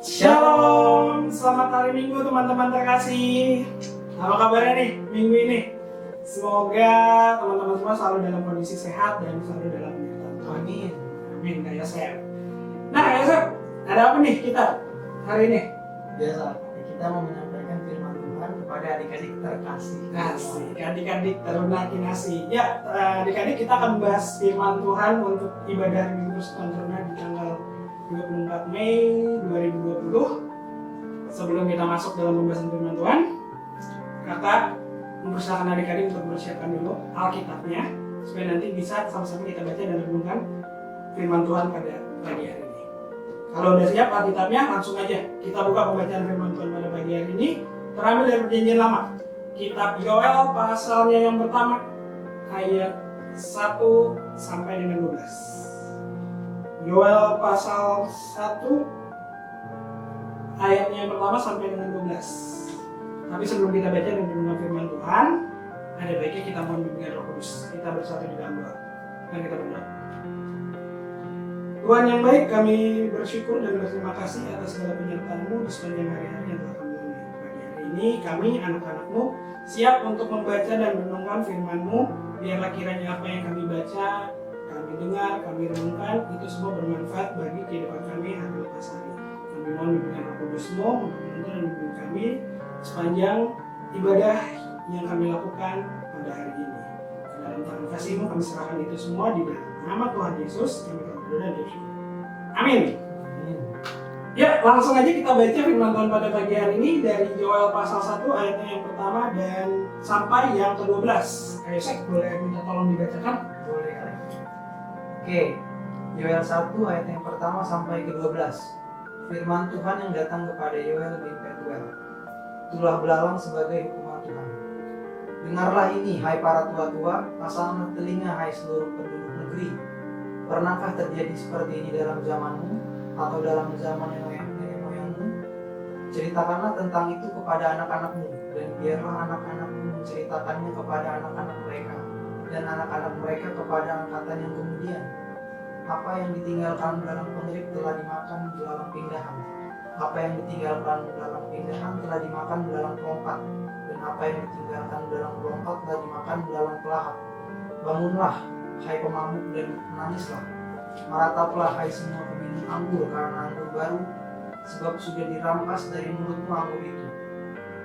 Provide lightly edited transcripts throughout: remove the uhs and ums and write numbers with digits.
Shalom, selamat hari Minggu teman-teman terkasih. Apa kabarnya nih minggu ini? Semoga teman-teman semua selalu dalam kondisi sehat dan selalu dalam penyertaan Tuhan. Amin. Amin, Kak Yosef. Nah Kak Yosef, ada apa nih kita hari ini? Biasa, kita mau menyampaikan firman Tuhan kepada adik-adik terkasih. Asik, adik-adik teruna kinasi. Ya, adik-adik kita akan bahas firman Tuhan untuk ibadah Minggu Persekutuan Teruna di tanggal 24 Mei 2020. Sebelum kita masuk dalam pembahasan firman Tuhan, kakak mempersilakan adik-adik untuk mempersiapkan dulu Alkitabnya supaya nanti bisa sama-sama kita baca dan renungkan firman Tuhan pada pagi hari ini. Kalau udah siap Alkitabnya, langsung aja kita buka pembacaan firman Tuhan pada pagi hari ini. Terambil dari Perjanjian Lama, Kitab Yoel pasalnya yang pertama ayat 1 sampai dengan 12. Yoel pasal 1 ayatnya yang pertama sampai dengan 12. Tapi sebelum kita baca dan mendengar firman Tuhan, ada baiknya kita mohon bimbingan Roh Kudus. Kita bersatu di dalam doa. Dan kita berdoa. Tuhan yang baik, kami bersyukur dan berterima kasih atas segala penyertaan-Mu di sepanjang hari-hari yang telah kami lalui. Pagi hari ini kami anak-anak-Mu siap untuk membaca dan merenungkan firman-Mu. Biarlah kiranya apa yang kami baca, kami dengar, kami renungkan, itu semua bermanfaat bagi kehidupan kami hari lepas hari. Kami mohon bimbingan Roh Kudus-Mu untuk menuntun dan membimbing kami sepanjang ibadah yang kami lakukan pada hari ini. Ke dalam tangan kasih-Mu kami serahkan itu semua di dalam nama Tuhan Yesus. Kami berdoa dan bersyukur. Amin. Ya, langsung aja kita baca firman Tuhan pada pagi hari ini dari Yoel pasal 1 ayatnya yang pertama dan sampai yang ke-12. Ayo Sek, boleh minta tolong dibacakan? Boleh kali. Oke, Yoel 1 ayat yang pertama sampai ke-12. Firman Tuhan yang datang kepada Yoel bin Petuel. Tulah belalang sebagai hukuman Tuhan. Dengarlah ini, hai para tua-tua, pasanglah telinga, hai seluruh penduduk negeri. Pernahkah terjadi seperti ini dalam zamanmu atau dalam zaman nenek moyangmu? Ceritakanlah tentang itu kepada anak-anakmu, dan biarlah anak-anakmu menceritakannya kepada anak-anak mereka, dan anak-anak mereka kepada angkatan yang kemudian. Apa yang ditinggalkan dalam pengerik telah dimakan dalam pindahan. Apa yang ditinggalkan dalam pindahan telah dimakan dalam pelompat, dan apa yang ditinggalkan dalam pelompat telah dimakan dalam pelahap. Bangunlah, hai pemabuk, dan menangislah. Merataplah, hai semua peminum anggur karena anggur baru, sebab sudah dirampas dari mulutmu anggur itu.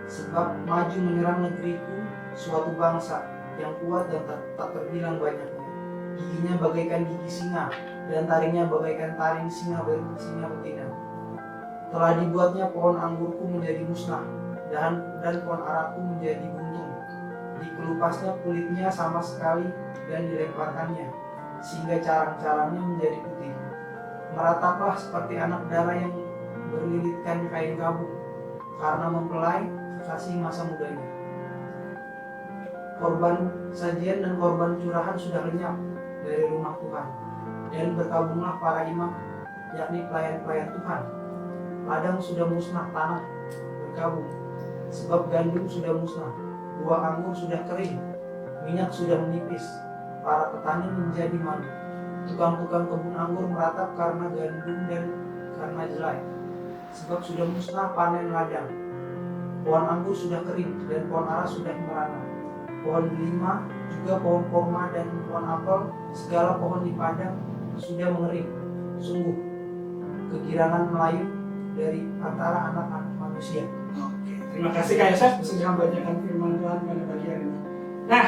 Sebab maju menyerang negeriku suatu bangsa yang kuat dan tak terbilang banyaknya. Giginya bagaikan gigi singa, dan taringnya bagaikan taring singa betina. Telah dibuatnya pohon anggurku menjadi musnah, dan pohon araku menjadi buntung. Dikelupasnya kulitnya sama sekali dan dilemparkannya, sehingga carang-carangnya menjadi putih. Merataplah seperti anak darah yang berlilitkan kain gabung, karena mempelai kasih masa mudanya. Korban sajian dan korban curahan sudah lenyap dari rumah Tuhan, dan berkabunglah para imam, yakni pelayan-pelayan Tuhan. Ladang sudah musnah, tanah berkabung, sebab gandum sudah musnah, buah anggur sudah kering, minyak sudah menipis, para petani menjadi malu. Tukang-tukang kebun anggur meratap karena gandum dan karena jelai, sebab sudah musnah panen ladang. Pohon anggur sudah kering dan pohon ara sudah merana. Pohon delima, juga pohon kurma dan pohon apel, segala pohon di padang sudah mengering. Sungguh, kegirangan melayu dari antara anak-anak manusia. Oke, terima kasih Kak Yosef sudah membacakan firman Tuhan pada pagi hari ini. Nah,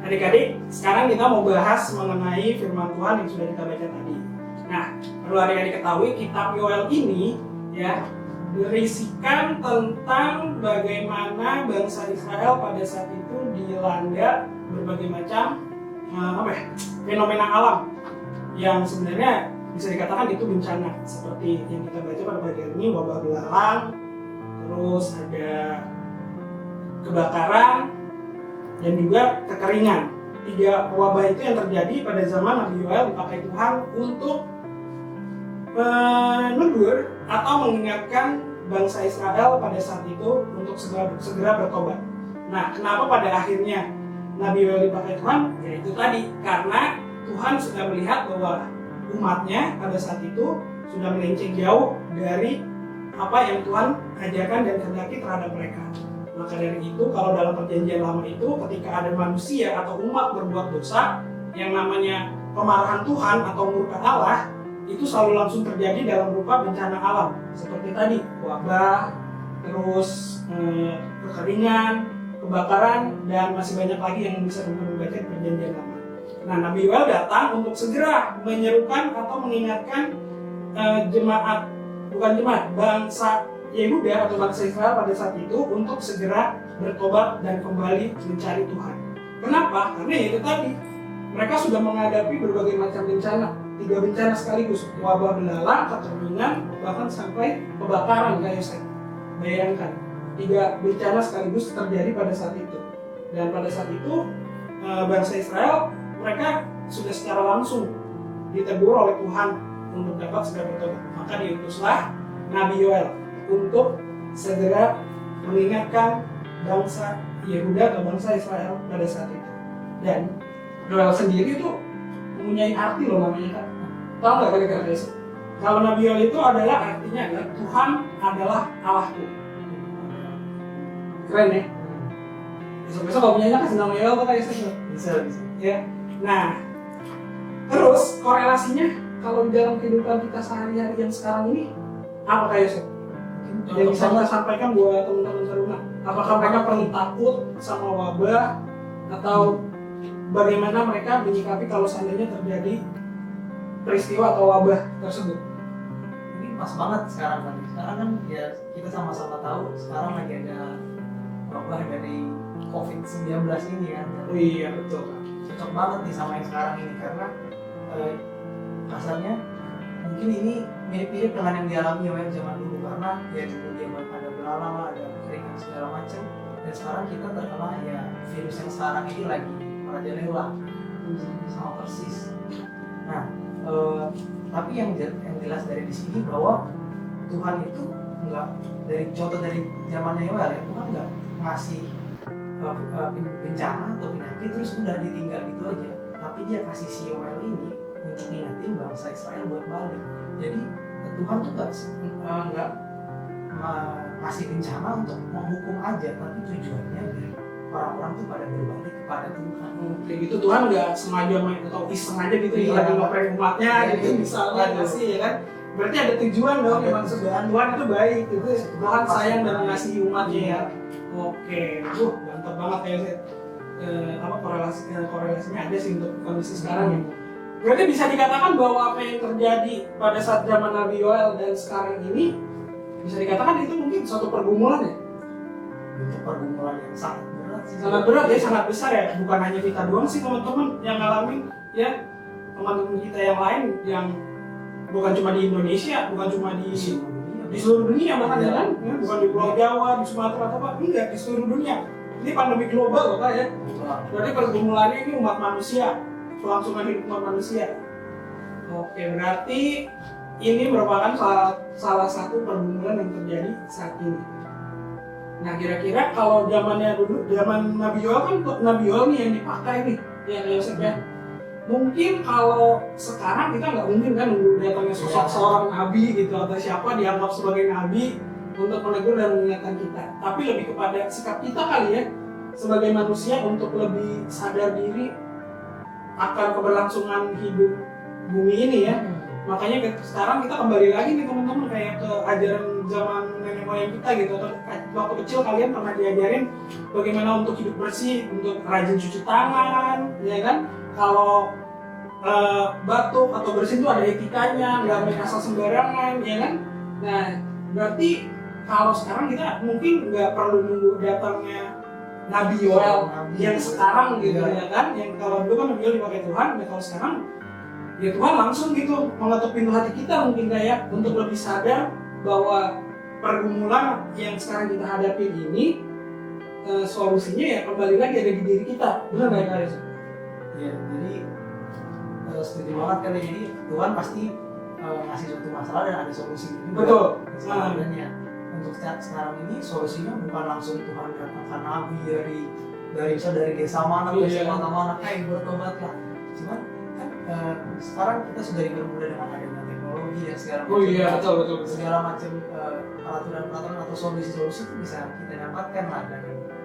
adik-adik, sekarang kita mau bahas mengenai firman Tuhan yang sudah kita baca tadi. Nah, perlu adik-adik ketahui kitab Yoel ini ya berisikan tentang bagaimana bangsa Israel pada saat itu dilanda berbagai macam fenomena alam yang sebenarnya bisa dikatakan itu bencana, seperti yang kita baca pada pagi hari ini, wabah belalang, terus ada kebakaran dan juga kekeringan. 3 wabah itu yang terjadi pada zaman Nabi Yoel dipakai Tuhan untuk menegur atau mengingatkan bangsa Israel pada saat itu untuk segera bertobat. Nah, kenapa pada akhirnya Nabi Yoel dipakai Tuhan? Yaitu tadi, karena Tuhan sudah melihat bahwa umatnya pada saat itu sudah melenceng jauh dari apa yang Tuhan ajarkan dan kehendaki terhadap mereka. Maka dari itu, kalau dalam perjanjian lama itu, ketika ada manusia atau umat berbuat dosa, yang namanya kemarahan Tuhan atau murka Allah, itu selalu langsung terjadi dalam rupa bencana alam. Seperti tadi, wabah, terus kekeringan, kebakaran, dan masih banyak lagi yang bisa membaca di perjanjian lama. Nah, Nabi Yoel datang untuk segera menyerukan atau mengingatkan bangsa Yehuda atau bangsa Israel pada saat itu untuk segera bertobat dan kembali mencari Tuhan. Kenapa? Karena itu tadi, mereka sudah menghadapi berbagai macam bencana, 3 bencana sekaligus, wabah belalang, kekeringan, bahkan sampai kebakaran kayak Yosef. Bayangkan, 3 bencana sekaligus terjadi pada saat itu. Dan pada saat itu bangsa Israel, mereka sudah secara langsung ditegur oleh Tuhan untuk dapat segera bertobat. Maka diutuslah Nabi Yoel untuk segera mengingatkan bangsa Yehuda atau bangsa Israel pada saat itu. Dan Yoel sendiri itu mempunyai arti loh namanya kan. Tahu nggak kira-kira guys? Kalau Nabi Yoel itu adalah artinya adalah Tuhan adalah Allahku. Keren ya? Besok-besok kalau punyanya kasih nama Yoel tuh kayak Bisa. ya. Nah, terus korelasinya kalau di dalam kehidupan kita sehari-hari yang sekarang ini apa kayak Yosef? Yang bisa kita sampaikan buat teman-teman serumah. Apakah mereka perlu takut sama wabah atau bagaimana mereka menyikapi kalau seandainya terjadi peristiwa atau wabah tersebut? Ini pas banget sekarang kan. Sekarang kan ya kita sama-sama tahu sekarang lagi ada wabah dari COVID-19 ini kan. Oh iya betul. Cocok banget nih sama yang sekarang ini karena kasarnya mungkin ini mirip-mirip dengan yang dialami Yoel zaman dulu karena ya dulu dia ada belalang lah, ada keringan segala macam, dan sekarang kita terkena ya virus yang sekarang ini lagi merajalela sama persis. Nah, tapi yang jelas dari di sini bahwa Tuhan itu enggak, dari contoh dari zamannya Yoel ya, Tuhan enggak ngasih bencana atau penyakit terus udah ditinggal gitu aja, tapi dia kasih si Yoel ini untuk ngingetin bangsa Israel buat balik. Jadi Tuhan tuh nggak ngasih bencana untuk menghukum aja, tapi tujuannya biar orang-orang tuh pada berbalik kepada Tuhan. Kayak gitu Tuhan nggak sengaja main atau iseng aja gitu ya lagi ngeprank umatnya gitu misalnya nggak sih ya kan? Berarti ada tujuan dong, memang Tuhan itu baik, itu Tuhan sayang dan mengasihi umatnya ya. Oke, mantap banget ya sih. Korelasinya ada sih untuk kondisi sekarang ya. Berarti bisa dikatakan bahwa apa yang terjadi pada saat zaman Nabi Yoel dan sekarang ini bisa dikatakan itu mungkin suatu pergumulan ya? Untuk pergumulan yang sangat berat sih. Sangat berat ya, sangat besar ya. Bukan hanya kita doang sih teman-teman yang ngalamin ya, teman-teman kita yang lain yang bukan cuma di Indonesia, bukan cuma di seluruh dunia bahkan ya kan? Ya, bukan di Pulau Jawa, di Sumatera atau apa, enggak, di seluruh dunia. Ini pandemi global loh Pak ya. Berarti pergumulannya ini umat manusia, kelangsungan hidup umat manusia. Oke, berarti ini merupakan salah satu pergumulan yang terjadi saat ini. Nah, kira-kira kalau zamannya dulu, zaman Nabi Yoel kan Nabi Yoel nih yang dipakai nih, ya Yosef ya. Mungkin kalau sekarang kita nggak mungkin kan nunggu datangnya sosok seorang nabi gitu atau siapa dianggap sebagai nabi untuk menegur dan mengingatkan kita. Tapi lebih kepada sikap kita kali ya sebagai manusia untuk lebih sadar diri akan keberlangsungan hidup bumi ini ya. Makanya sekarang kita kembali lagi nih teman-teman kayak ke ajaran zaman nenek moyang kita gitu. Waktu kecil kalian pernah diajarin bagaimana untuk hidup bersih, untuk rajin cuci tangan, ya kan? Kalau batuk atau bersin itu ada etikanya, nggak main asal sembarangan, ya kan? Nah, berarti kalau sekarang kita mungkin nggak perlu nunggu datangnya Nabi Yoel yang sekarang gitu ya kan? Yang kalau dulu kan Nabi Yoel dipakai Tuhan, nah kalau sekarang ya Tuhan langsung gitu mengetuk pintu hati kita mungkin kayak untuk lebih sadar bahwa pergumulan yang sekarang kita hadapi ini solusinya ya kembali lagi ada di diri kita. Benar nggak Kak? Ya, jadi setuju banget kan ya. Jadi Tuhan pasti ngasih suatu masalah dan ada solusi juga. Betul. Sebenarnya untuk sekarang ini solusinya bukan langsung Tuhan datangkan nabi dari desa mana ke desa mana, bertobat lah. Cuman kan sekarang kita sudah dipermudah dengan adanya teknologi dan segala macam. Betul. Segala macam peraturan atau solusi-solusi itu bisa kita dapatkan lah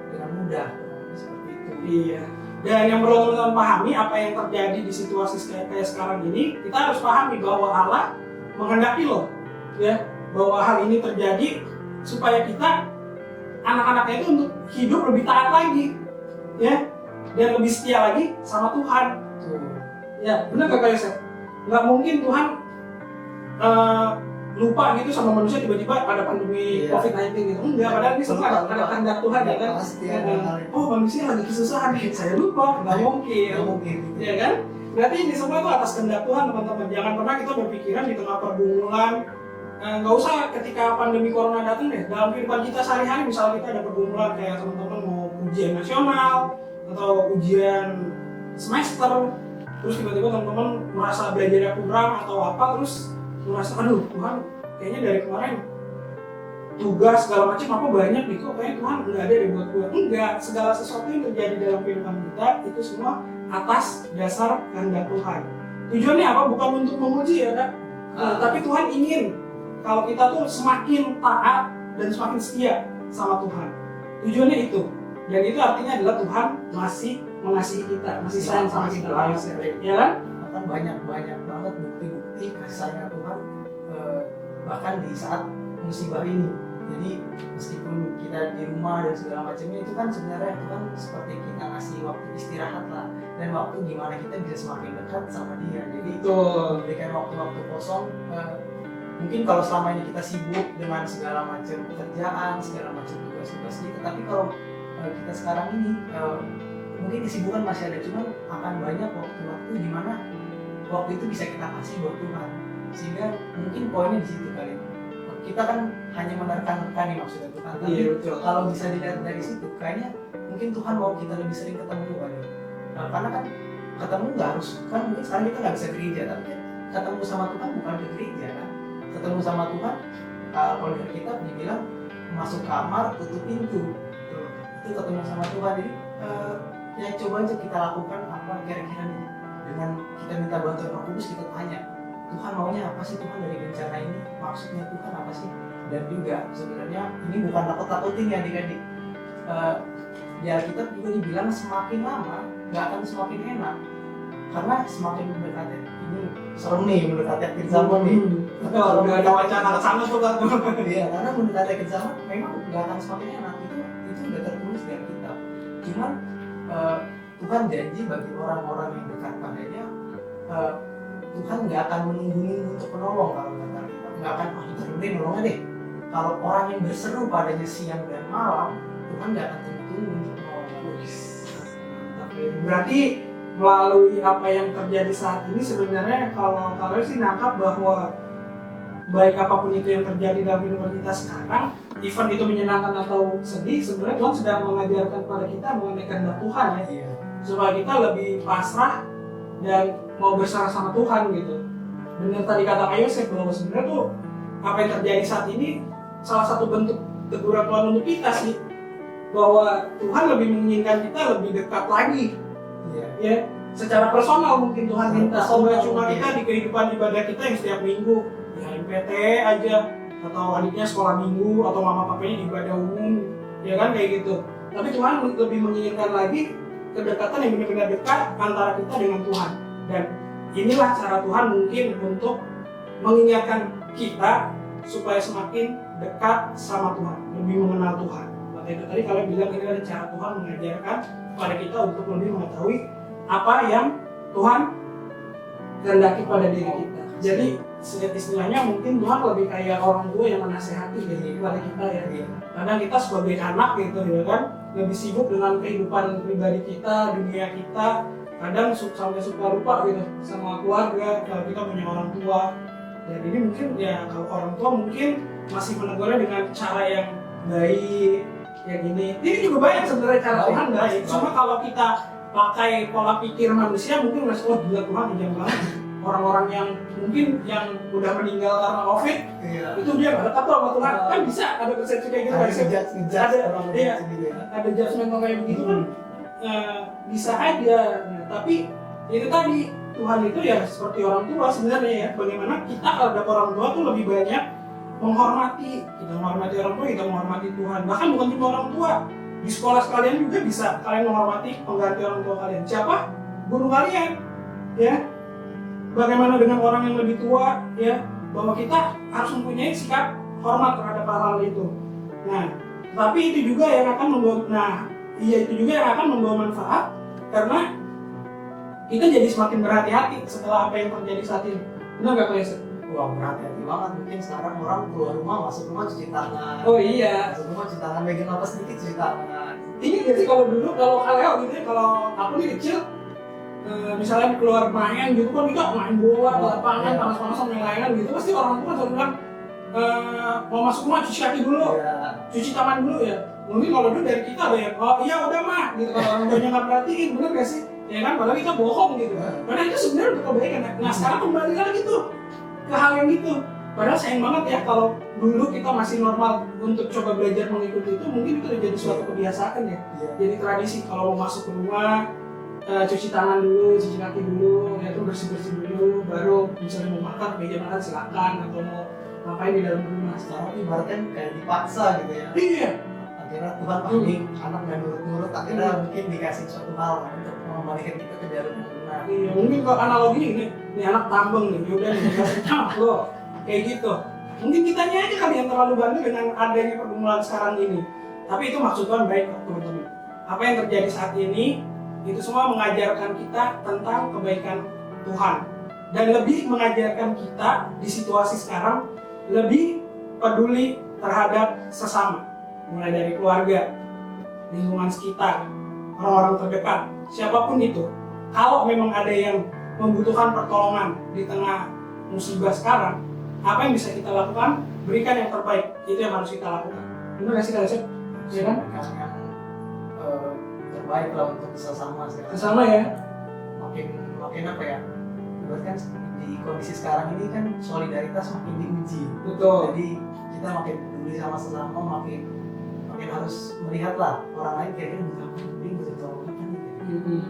dengan mudah seperti itu. Iya. Dan yang perlu teman-teman pahami, apa yang terjadi di situasi kayak sekarang ini, kita harus pahami bahwa Allah menghendaki loh, ya, bahwa hal ini terjadi supaya kita anak-anaknya itu untuk hidup lebih taat lagi, ya, dan lebih setia lagi sama Tuhan. Ya, benar gak Kak Yosef? Nggak mungkin Tuhan lupa gitu sama manusia tiba-tiba ada pandemi COVID-19 gitu. Enggak, padahal ini semua ada kehendak Tuhan ya kan. Oh, manusia lagi kesusahan nih, saya lupa. Nggak mungkin. Ya kan? Berarti ini semua itu atas kehendak Tuhan, teman-teman. Jangan pernah kita berpikiran di tengah pergumulan. Nggak usah ketika pandemi corona datang deh. Dalam kehidupan kita sehari-hari, misalnya kita ada pergumulan kayak teman-teman mau ujian nasional atau ujian semester, terus tiba-tiba teman-teman merasa belajarnya kurang atau apa, terus merasa aduh Tuhan kayaknya dari kemarin tugas segala macam apa banyak nih, kok kayaknya Tuhan nggak ada di buat gue. Enggak, segala sesuatu yang terjadi dalam kehidupan kita itu semua atas dasar kehendak Tuhan. Tujuannya apa? Bukan untuk menguji ya Kak, tapi Tuhan ingin kalau kita tuh semakin taat dan semakin setia sama Tuhan. Tujuannya itu, dan itu artinya adalah Tuhan masih mengasihi kita, masih sayang sama kita, ya kan? Bahkan banyak banget bukti kasih sayang Tuhan, bahkan di saat musibah ini. Jadi meskipun kita di rumah dan segala macamnya, itu kan sebenarnya Tuhan seperti kita ngasih waktu istirahat lah, dan waktu gimana kita bisa semakin dekat sama Dia. Jadi itu memberikan waktu-waktu kosong. Mungkin kalau selama ini kita sibuk dengan segala macam pekerjaan, segala macam tugas-tugas kita, tapi kalau kita sekarang ini mungkin kesibukan masih ada, cuman akan banyak waktu-waktu di mana waktu itu bisa kita kasih buat Tuhan. Sehingga mungkin poinnya di situ kali. Kita kan hanya menerka-nerka nih maksudnya Tuhan, tapi kalau bisa dilihat dari situ, kayaknya mungkin Tuhan mau kita lebih sering ketemu kali. Karena kan ketemu nggak harus, kan mungkin sekarang kita nggak bisa gereja, tapi ketemu sama Tuhan bukan ke gereja kan. Ketemu sama Tuhan, kalau dari kita dibilang masuk kamar, tutup pintu, itu ketemu sama Tuhan. Jadi ya coba aja kita lakukan apa kira-kira nih. Dengan kita minta bantuan Roh Kudus, kita tanya Tuhan maunya apa sih Tuhan dari bencana ini, maksudnya Tuhan apa sih. Dan juga sebenarnya ini bukan takut-takutin ya adik-adik. Di Alkitab juga dibilang semakin lama nggak akan semakin enak, karena semakin mendekati, ini serem nih, mendekati akhir zaman nih. Kalau nggak ada wacana ke sana tuh kan. Iya, karena mendekati akhir zaman memang nggak akan semakin enak, itu udah tertulis di Alkitab. Cuman Tuhan janji bagi orang-orang yang dekat padanya, Tuhan nggak akan menunggu untuk menolong. Kalau kata kita nggak akan kita deh nolongnya deh. Kalau orang yang berseru padanya siang dan malam, Tuhan nggak akan tunggu untuk menolong. Berarti melalui apa yang terjadi saat ini sebenarnya kalau sih nangkap bahwa baik apapun itu yang terjadi dalam kehidupan kita sekarang, event itu menyenangkan atau sedih, sebenarnya Tuhan sedang mengajarkan kepada kita mengenai kehendak Tuhan ya, supaya kita lebih pasrah dan mau bersama sama Tuhan gitu. Benar tadi kata Kak Yosef bahwa sebenarnya tuh apa yang terjadi saat ini salah satu bentuk teguran Tuhan untuk kita sih, bahwa Tuhan lebih menginginkan kita lebih dekat lagi. Ya, secara personal mungkin Tuhan minta, cuma kita di kehidupan ibadah kita yang setiap minggu di HMPT aja, atau adiknya sekolah minggu, atau mama papanya ibadah umum, ya kan kayak gitu. Tapi Tuhan lebih menginginkan lagi kedekatan yang benar-benar dekat antara kita dengan Tuhan. Dan inilah cara Tuhan mungkin untuk mengingatkan kita supaya semakin dekat sama Tuhan, lebih mengenal Tuhan. Maka itu tadi kalian bilang ini adalah cara Tuhan mengajarkan kepada kita untuk lebih mengetahui apa yang Tuhan kehendaki pada diri kita. Jadi istilahnya mungkin Tuhan lebih kayak orang tua yang menasehati kepada kita ya. Kadang kita sebagai anak gitu ya kan, lebih sibuk dengan kehidupan pribadi kita, dunia kita. Kadang sampai suka lupa gitu sama keluarga kalau kita punya orang tua. Dan ini mungkin ya kalau orang tua mungkin masih menegurnya dengan cara yang baik ya gini. Ini juga banyak sebenarnya cara Tuhan baik. Cuma kalau kita pakai pola pikir manusia mungkin masih gila Tuhan kejam banget. Orang-orang yang mungkin yang udah meninggal karena COVID, itu dia nggak dekat sama Tuhan. Kan bisa ada persepsi kayak gitu. Ada judgement kayak begitu kan, bisa aja. Nah, tapi itu tadi Tuhan itu ya seperti orang tua sebenarnya ya. Bagaimana kita kalau ada orang tua tuh lebih banyak menghormati, kita menghormati orang tua, kita menghormati Tuhan. Bahkan bukan cuma orang tua, di sekolah sekalian juga bisa kalian menghormati pengganti orang tua kalian. Siapa? Guru kalian, ya. Bagaimana dengan orang yang lebih tua, ya, bahwa kita harus mempunyai sikap hormat terhadap hal-hal itu. Nah, tapi itu juga yang akan membawa manfaat karena kita jadi semakin berhati-hati setelah apa yang terjadi saat ini. Benar nggak, Pak Yusuf? Wah, berhati-hati banget. Mungkin sekarang orang keluar rumah, masuk rumah cuci tangan. Oh iya. Masuk rumah cuci tangan, megang apa sedikit cuci tangan. Ini jadi kalau dulu, kalau kalian gitu ya, kalau aku nih kecil, misalnya keluar main gitu kan, kita main bola di lapangan, panas-panasan main layangan gitu, pasti orang tua selalu bilang, mau masuk rumah cuci kaki dulu, cuci tangan dulu ya. Mungkin kalau dulu dari kita ada yang, oh iya udah mah, gitu. Kalau orang tuanya nggak perhatiin, bener gak sih? Ya kan, padahal kita bohong gitu. Padahal itu sebenarnya udah kebaikan. Nah sekarang kembali lagi tuh ke hal yang gitu. Padahal sayang banget ya kalau dulu kita masih normal untuk coba belajar mengikuti itu, mungkin itu udah jadi suatu kebiasaan ya. Jadi tradisi kalau mau masuk ke rumah, cuci tangan dulu, cuci kaki dulu, ya itu bersih-bersih dulu, baru misalnya mau makan, meja makan silakan, atau mau ngapain di dalam rumah. Sekarang ibaratnya kayak dipaksa gitu ya. Iya. Akhirnya Tuhan panik, anak nggak nurut-nurut, akhirnya mungkin dikasih suatu hal untuk mengembalikan kita ke jalur yang benar. Iya, mungkin kalau analogi ini anak tambeng nih, yaudah nih, dikasih loh, kayak gitu. Mungkin kitanya aja kali yang terlalu bandel dengan adanya pergumulan sekarang ini. Tapi itu maksud Tuhan baik kok teman-teman. Apa yang terjadi saat ini, itu semua mengajarkan kita tentang kebaikan Tuhan. Dan lebih mengajarkan kita di situasi sekarang, lebih peduli terhadap sesama. Mulai dari keluarga, lingkungan sekitar, orang-orang terdekat, siapapun itu. Kalau memang ada yang membutuhkan pertolongan di tengah musibah sekarang, apa yang bisa kita lakukan? Berikan yang terbaik, itu yang harus kita lakukan. Benar gak sih kalian? Iya kan? Yang terbaik lah untuk sesama sekarang. Sesama ya? Makin apa ya? Berarti kan di kondisi sekarang ini kan solidaritas makin diuji. Betul. Jadi kita makin peduli sama sesama, makin harus melihat lah orang lain kayaknya butuh tolong apa nih.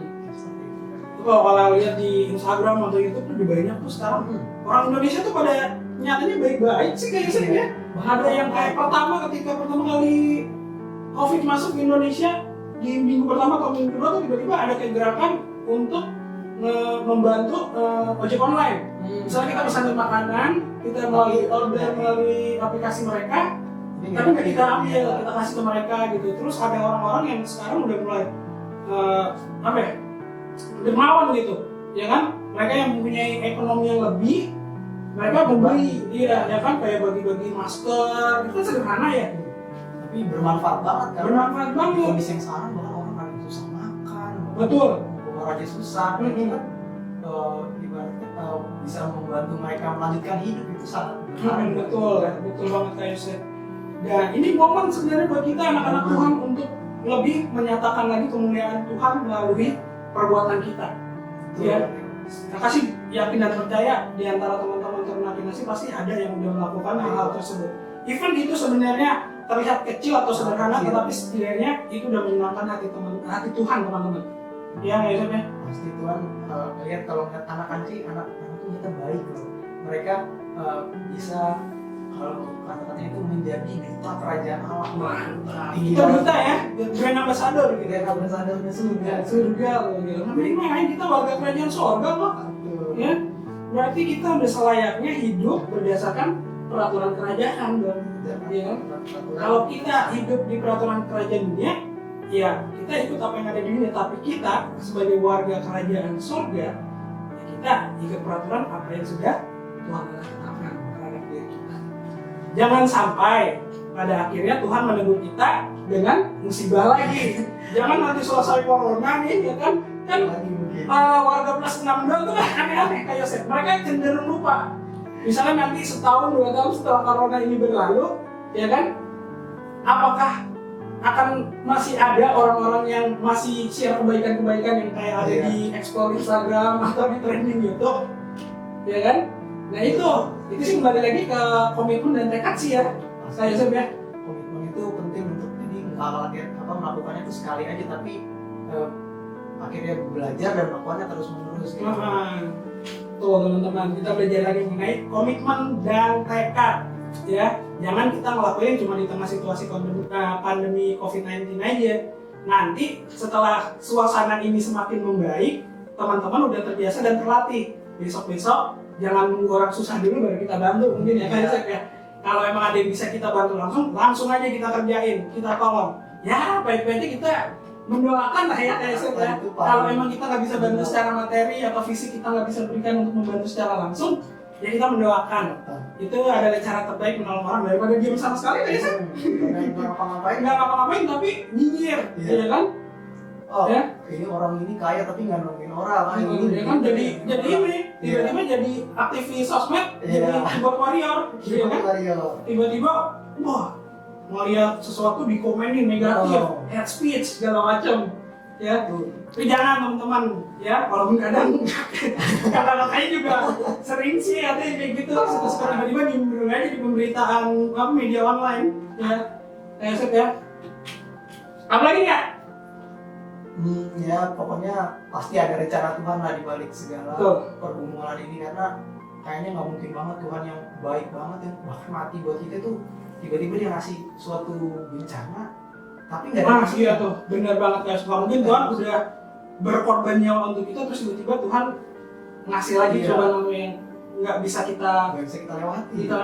Itu kalau lihat di Instagram atau YouTube lebih banyak tuh sekarang orang Indonesia tuh pada nyatanya baik-baik sih kayaknya sih ya. Ada yang kayak ketika pertama kali COVID masuk ke Indonesia, di minggu pertama atau minggu kedua tuh tiba-tiba ada kayak gerakan untuk membantu ojek online. Misalnya kita pesan makanan, kita melalui order melalui aplikasi mereka, tapi nggak kita ambil, kita kasih ke mereka gitu. Terus ada orang-orang yang sekarang udah mulai dermawan gitu, ya kan? Mereka yang mempunyai ekonomi yang lebih, mereka membeli, iya, ya kan, kayak bagi-bagi masker, itu kan sederhana ya. Tapi bermanfaat banget kan? Bermanfaat banget. Kondisi yang sekarang bahkan orang lagi susah makan. Betul. Orang aja susah, itu kan ibaratnya bisa membantu mereka melanjutkan hidup itu sangat betul banget kayak Yosef. Dan ini momen sebenarnya buat kita anak-anak Tuhan untuk lebih menyatakan lagi kemuliaan Tuhan melalui perbuatan kita. Ya, kasih yakin dan percaya di antara teman-teman Ternakinasi pasti ada yang udah melakukan hal-hal tersebut. Even itu sebenarnya terlihat kecil atau sederhana, tetapi setidaknya itu udah menyenangkan hati Tuhan, teman-teman. Iya nggak Yosef ya? Pasti Tuhan lihat kalau ngeliat anak tuh kita baik loh. Mereka bisa kalau kata-katanya itu menjadi duta kerajaan Allah. Mantap. Kita duta ya, brand ambassador gitu. Brand ambassadornya surga loh gitu. Makanya kita warga kerajaan surga kok. Ya, berarti kita udah selayaknya hidup berdasarkan peraturan kerajaan dong. Ya. Kalau kita hidup di peraturan kerajaan dunia, ya kita ikut apa yang ada di dunia. Tapi kita sebagai warga kerajaan surga, ya kita ikut peraturan apa yang sudah Tuhan tetapkan terhadap diri kita. Jangan sampai pada akhirnya Tuhan menegur kita dengan musibah lagi. Jangan nanti selesai corona nih, ya kan warga plus 62 itu kan aneh-aneh kayak Yosef. Mereka cenderung lupa. Misalnya nanti setahun 2 tahun setelah corona ini berlalu, ya kan, apakah akan masih ada orang-orang yang masih share kebaikan-kebaikan yang kayak ada di explore Instagram atau di trending YouTube, ya kan? Nah itu sih kembali lagi ke komitmen dan tekad sih ya, saya Yosef ya. Komitmen itu penting untuk jadi nggak melakukannya itu sekali aja, tapi akhirnya belajar dan melakukannya terus menerus. Tuh teman-teman, kita belajar lagi mengenai komitmen dan tekad. Ya, jangan kita ngelakuin cuma di tengah situasi pandemi COVID-19 aja. Nanti setelah suasana ini semakin membaik, teman-teman udah terbiasa dan terlatih. Besok-besok jangan nunggu orang susah dulu baru kita bantu, mungkin ya kan ya. Kalau emang ada yang bisa kita bantu langsung aja kita kerjain, kita tolong. Ya, baik-baiknya kita mendoakan lah ya kayak ya. Kalau emang kita nggak bisa bantu secara materi atau fisik, kita nggak bisa berikan untuk membantu secara langsung, ya kita mendoakan. Itu adalah cara terbaik menolong orang daripada diam sama sekali kayak sih. Nggak ngapa-ngapain tapi nyinyir, ya kan? Oh, ya? Ini orang ini kaya tapi nggak nolongin orang. Ini ya kan jadi ini tiba-tiba jadi aktivis sosmed, jadi keyboard warrior, ya kan? Tiba-tiba, wah, ngeliat sesuatu dikomenin negatif, hate speech segala macam, ya. Tapi jangan teman-teman, ya, walaupun kadang kakak-kakaknya juga sering sih ada yang kayak gitu, suka tiba-tiba nimbrung aja di pemberitaan media online, ya, kayak ya. Apalagi nggak? Ya pokoknya pasti ada rencana Tuhan lah dibalik segala pergumulan ini, karena kayaknya nggak mungkin banget Tuhan yang baik banget yang bahkan mati buat kita tuh tiba-tiba dia ngasih suatu bencana tapi nggak ada maksudnya. Iya tuh, benar banget guys. Mungkin Tuhan udah berkorban nyawa untuk kita, terus tiba-tiba Tuhan ngasih lagi cobaan yang nggak bisa kita lewati. Bisa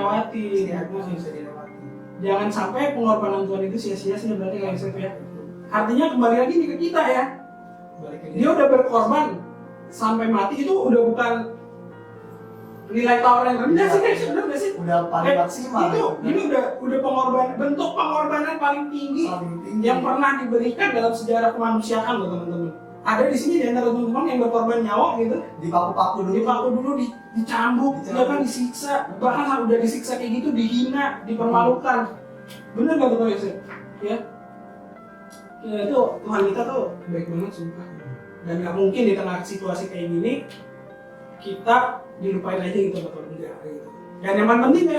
dilewati. Jangan sampai pengorbanan Tuhan itu sia-sia sih berarti kayak gitu ya. Artinya kembali lagi nih ke kita ya. Dia udah berkorban sampai mati, itu udah bukan nilai tawar yang rendah sih guys, benar nggak sih? Udah paling maksimal. Ini udah pengorbanan, bentuk pengorbanan paling tinggi yang pernah diberikan dalam sejarah kemanusiaan loh teman-teman. Ada di sini di antara teman-teman yang berkorban nyawa gitu. Dipaku dulu, dicambuk, ya kan, disiksa, bahkan udah disiksa kayak gitu, dihina, dipermalukan. Bener nggak tuh guys? Ya. Ya itu Tuhan kita tuh baik banget sumpah. Dan nggak mungkin di tengah situasi kayak gini kita dilupain aja gitu atau enggak gitu. Dan yang paling penting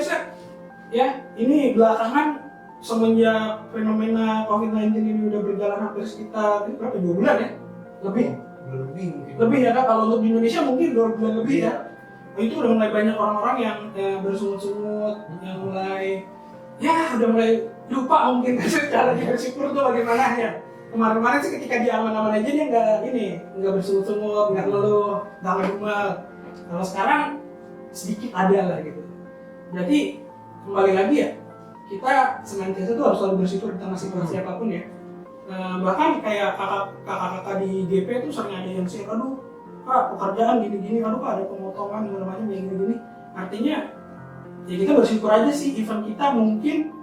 ya ini belakangan semenjak fenomena COVID-19 ini udah berjalan hampir sekitar berapa, 2 bulan ya? Lebih ya kan, kalau untuk di Indonesia mungkin 2 bulan lebih ya. Nah, itu udah mulai banyak orang-orang yang bersungut-sungut, yang mulai lupa mungkin cara dia bersyukur tuh bagaimana ya. Kemarin-kemarin sih ketika dia aman-aman aja dia nggak bersungut-sungut, nggak ngeluh, nggak ngedumel. Kalau sekarang sedikit ada lah gitu. Jadi kembali lagi ya, kita senantiasa tuh harus selalu bersyukur di tengah situasi apapun ya. Bahkan kayak kakak-kakak di GP tuh sering ada yang share, aduh Pak pekerjaan gini-gini, aduh Pak ada pemotongan segala macam kayak gini-gini. Artinya ya kita bersyukur aja sih, event kita mungkin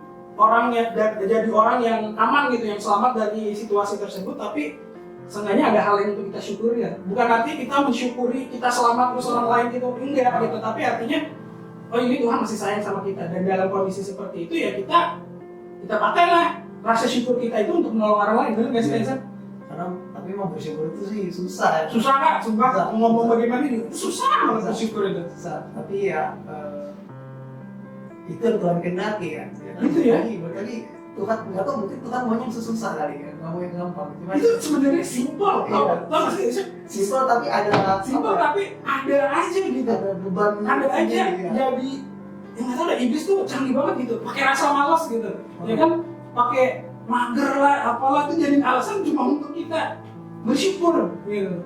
jadi orang yang aman gitu, yang selamat dari situasi tersebut, tapi seenggaknya ada hal yang untuk kita syukuri ya. Bukan arti kita mensyukuri kita selamat terus orang lain gitu, enggak gitu, tapi artinya oh ini Tuhan masih sayang sama kita, dan dalam kondisi seperti itu ya kita pakailah rasa syukur kita itu untuk menolong orang lain, benar nggak sih Vincent? Karena tapi mau bersyukur itu sih susah ya. Susah Kak, sumpah ngomong bagaimana itu susah banget bersyukur itu. Susah, tapi ya itu Tuhan kendaki ya. Gitu ya. Berarti Tuhan nggak tahu, mungkin Tuhan maunya yang susah kali ya, nggak mau yang gampang. Cuma itu sebenarnya simpel, tau nggak sih? Simpel tapi ada aja gitu. Ada beban. Ada aja. Jadi yang nggak tahu lah, iblis tuh canggih banget gitu. Pakai rasa malas gitu, ya kan? Pakai mager lah, apalah, itu jadi alasan cuma untuk kita bersyukur gitu.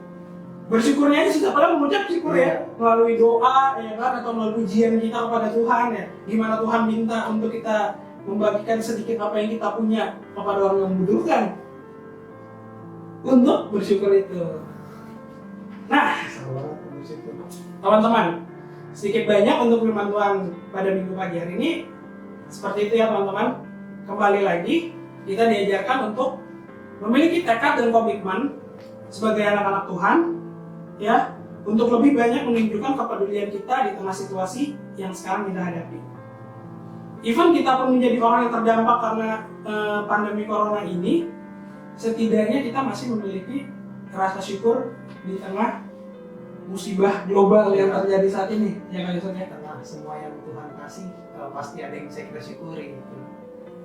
Bersyukurnya aja sudah pada mengucap syukur ya, melalui doa ya kan, atau melalui ujian kita kepada Tuhan ya. Gimana Tuhan minta untuk kita membagikan sedikit apa yang kita punya kepada orang yang membutuhkan, untuk bersyukur itu. Nah, teman-teman, sedikit banyak untuk firman Tuhan pada minggu pagi hari ini seperti itu ya teman-teman. Kembali lagi kita diajarkan untuk memiliki tekad dan komitmen sebagai anak-anak Tuhan ya, untuk lebih banyak menunjukkan kepedulian kita di tengah situasi yang sekarang kita hadapi. Even kita pun menjadi orang yang terdampak karena pandemi corona ini, setidaknya kita masih memiliki rasa syukur di tengah musibah global yang terjadi saat ini, ya kan Yusuf ya? Karena semua yang Tuhan kasih pasti ada yang bisa kita syukuri gitu.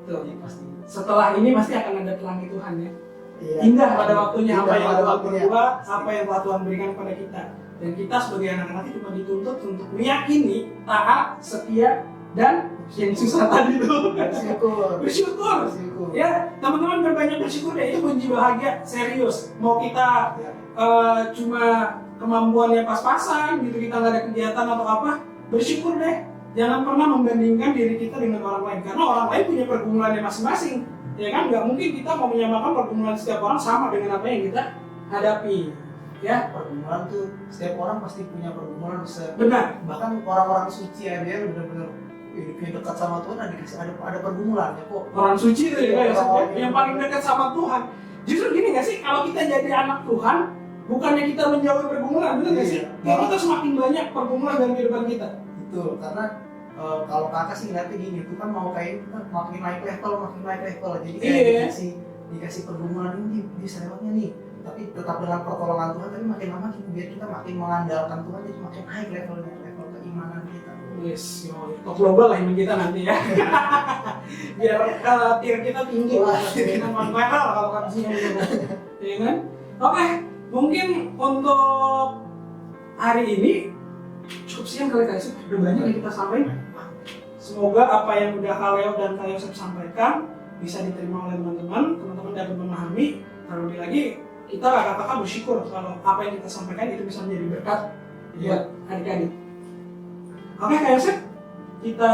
Tuh, pasti. Setelah ini pasti akan ada pelangi Tuhan ya. Iya, indah pada waktunya apa yang Tuhan waktunya berdua, apa yang telah Tuhan berikan kepada kita. Dan kita sebagai anak-anak cuma dituntut untuk meyakini, taat, setia, dan yang susah tadi tuh. Bersyukur. Bersyukur. Bersyukur. Ya, teman-teman berbanyak bersyukur deh, itu kunci bahagia serius. Mau kita Ya. cuma kemampuannya pas-pasan gitu, kita nggak ada kegiatan atau apa, bersyukur deh. Jangan pernah membandingkan diri kita dengan orang lain, karena orang lain punya pergumulannya masing-masing. Ya kan, nggak mungkin kita mau menyamakan pergumulan setiap orang sama dengan apa yang kita hadapi. Ya, Pergumulan tuh setiap orang pasti punya pergumulan. benar. Bahkan orang-orang suci aja yang benar-benar hidupnya dekat sama Tuhan ada pergumulannya kok. Orang suci itu ya, guys, Orang-orang yang paling dekat sama Tuhan. Justru gini nggak sih, kalau kita jadi anak Tuhan, bukannya kita menjauhi pergumulan, benar nggak sih? Iya. Kayak kita semakin banyak pergumulan dalam kehidupan kita. Betul, karena kalau kakak sih ngeliatnya gini, Tuhan mau kayak kita makin naik level. Jadi kayak Iya. dikasih pergumulan ini bisa lewatnya nih. Tapi tetap dengan pertolongan Tuhan, tapi makin lama biar kita makin mengandalkan Tuhan, jadi makin naik level keimanan kita. Yes, top global lah iman kita nanti ya. Biar tier kita tinggi lah, kita level kalau kan sih, ya kan? Oke, mungkin untuk hari ini cukup siang kali guys, udah banyak yang kita sampaikan. Semoga apa yang udah Kaleo dan Kak Yosef sampaikan bisa diterima oleh teman-teman dapat memahami. Terlebih lagi kita kakak-kakak bersyukur kalau apa yang kita sampaikan itu bisa menjadi berkat buat adik-adik. Oke Kak Yosef, kita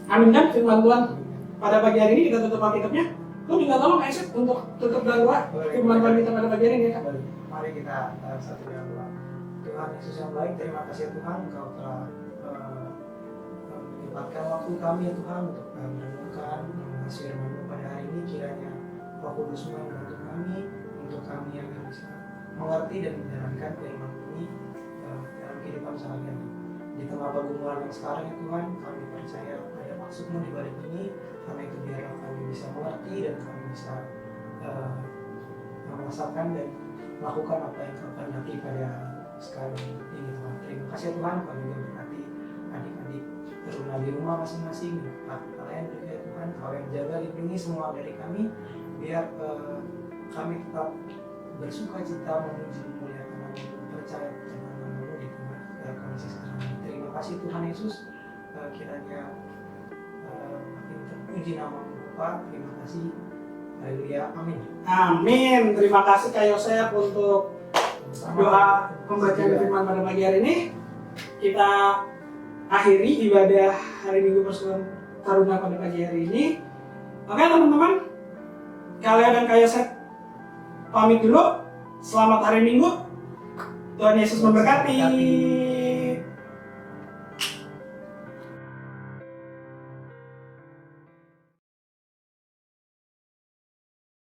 aminkan firman Tuhan pada pagi hari ini. Kita tutup Alkitabnya. Lu minta tolong Kak Yosef untuk tutup dan doa firman Tuhan kita pada pagi hari ini ya Kak. Mari kita satu dan dua. Tuhan Yesus yang baik, terima kasih ya Tuhan, Engkau telah menyempatkan waktu kami ya Tuhan untuk merenungkan mengenai firman-Mu pada hari ini. Kiranya Roh Kudus membantu kami untuk kami yang bisa mengerti dan menjalankan firman ini dalam kehidupan sehari-hari. Di tengah pergumulan yang sekarang ya Tuhan, kami percaya ada maksud-Mu di balik ini, karena itu biarlah kami bisa mengerti dan kami bisa merasakan dan melakukan apa yang Kau kehendaki pada sekarang ini Tuhan. Terima kasih ya Tuhan, kami juga berkati adik-adik teruna di rumah masing-masing, kalian juga ya Tuhan, Kau yang jaga lindungi semua dari kami, biar kami tetap bersuka cita memuji memuliakan Nama-Mu, percaya dengan Nama-Mu di tengah kondisi sekarang ini. Terima kasih Tuhan Yesus, kiranya makin terpuji Nama-Mu Bapa. Terima kasih. Haleluya, amin. Amin. Terima kasih Kak Yosef untuk doa pembacaan firman pada pagi hari ini. Kita akhiri ibadah hari Minggu Persekutuan Taruna pada pagi hari ini. Oke teman-teman, Kaleo dan Kak Yosef pamit dulu. Selamat hari Minggu. Tuhan Yesus memberkati.